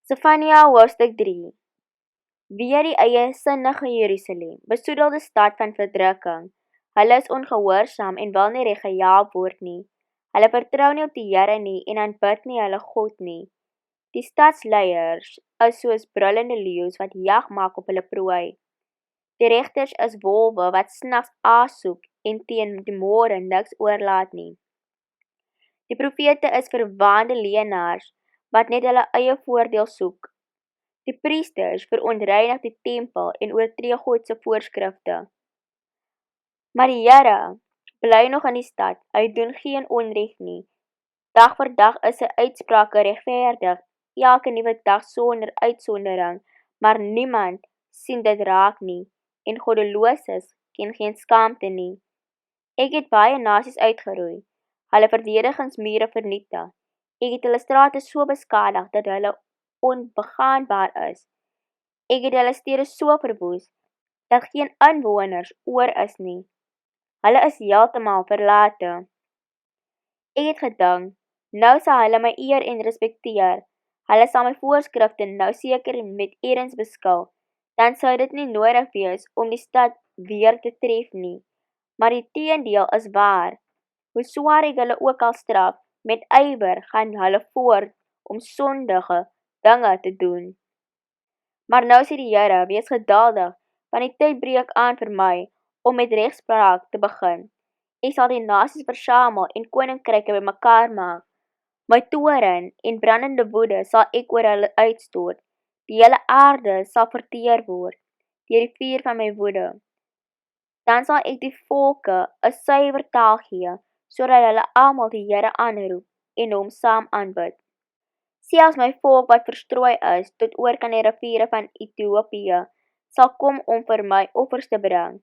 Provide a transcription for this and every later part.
Sefania hoofstuk 3. Weer die eie sinnige Jerusalem, besoedelde stad van verdrukking. Hulle is ongehoorsaam en wil nie reg gehelp word nie. Hulle vertrou nie op die Here nie en aanbid nie hulle God nie. Die stadsleiers is soos brullende leeu's wat jag maak op hulle prooi. Die regters is wolwe wat snags aas soek en teen die môre niks oorlaat nie. Die profete is verwaande leenaars wat net hulle eie voordeel soek. Die priesters verontreinig die tempel en oortree God se voorskrifte. Maar die Here bly nog in die stad, hy doen geen onreg nie. Dag vir dag is sy uitsprake regverdig, elke nuwe dag sonder uitsondering, maar niemand sien dit raak nie, en goddeloses ken geen skaamte nie. Ek het baie nasies uitgeroei, hulle verdedigingsmure vernietig. Ek het hulle strate so beskadig dat hulle onbegaanbaar is. Ek het hulle stede so verwoes, dat geen inwoners oor is nie. Hulle is heeltemal verlate. Ek het gedink, nou sal hulle my eer en respekteer. Hulle sal my voorskrifte nou seker met erns beskou. Dan sou dit nie nodig wees om die stad weer te tref nie. Maar die teendeel is waar. Hoe swaar ek hulle ook al straf, met ywer gaan hulle voort om sondige dinge te doen. Maar nou sê die Here, wees geduldig, want die tyd breek aan vir my, om met regspraak te begin. Ek sal die nasies versamel en koninkryke bymekaar maak. My toorn en brandende woede sal ek oor hulle uitstort. Die hele aarde sal verteer word, deur die vuur van my woede. Dan sal ek die volke 'n suiwer taal gee, sodat hulle almal die Here aanroep en hom saam aanbid. Selfs my volk wat verstrooi is tot oor kan die riviere van Ethiopië, sal kom om vir my offers te bring.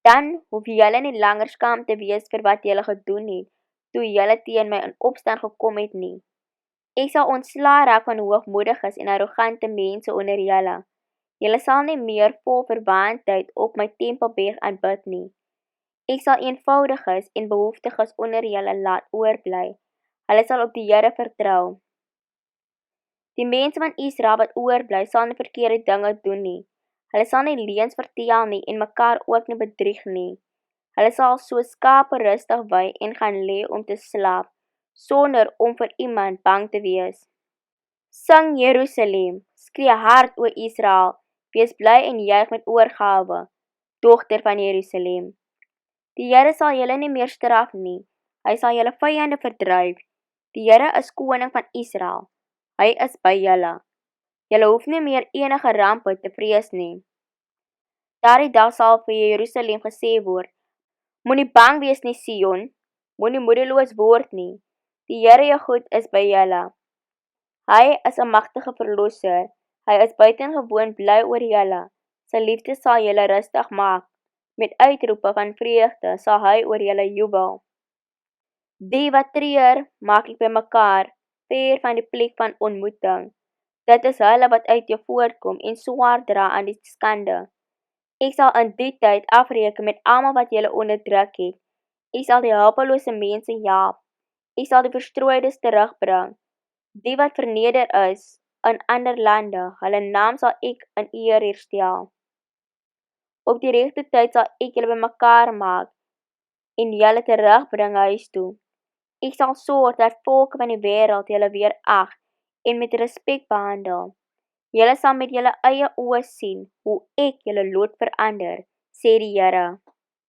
Dan hoef julle nie langer skaam te wees vir wat julle gedoen het, toe julle teen my in opstand gekom het nie. Ek sal ontslae raak van hoogmoediges en arrogante mense onder julle. Julle sal nie meer vol verwaandheid op my tempelberg aanbid nie. Ek sal eenvoudiges en behoeftiges onder julle laat oorbly. Hulle sal op die Here vertrou. Die mense van Israel wat oorbly sal nie verkeerde dinge doen nie. Hulle sal nie leuns vertel nie en mekaar ook nie bedrieg nie. Hulle sal soos skape rustig wy en gaan lê om te slaap, sonder om vir iemand bang te wees. Sing Jerusalem, skree hard o Israel, wees bly en juig met oorgawe, dogter van Jerusalem. Die Here sal julle nie meer straf nie, hy sal julle vyande verdryf. Die Here is koning van Israel, hy is by julle. Julle hoef nie meer enige rampe te vrees nie. Daardie dag sal vir Jerusalem gesê word, moenie bang wees nie Sion, moenie moedeloos word nie. Die Here jou God is by julle. Hy is 'n magtige verlosser, hy is buitengewoon bly oor julle. Sy liefde sal julle rustig maak. Met uitroepe van vreugde sal hy oor julle jubel. Die wat treur, maak ek bymekaar, ver van die plek van ontmoeting. Dit is hulle wat uit jou voortkom en swaar dra aan die skande. Ek sal in die tyd afreken met almal wat julle onderdruk het. Ek sal die hulpelose mense help. Ek sal die verstrooides terugbring. Die wat verneder is in ander lande, hulle naam sal ek in eer herstel. Op die regte tyd sal ek julle bymekaar maak en julle terugbring huis toe. Ek sal sorg dat volke van die wêreld julle weer ag en met respek behandel. Julle sal met julle eie oë sien hoe ek julle lot verander, sê die Here.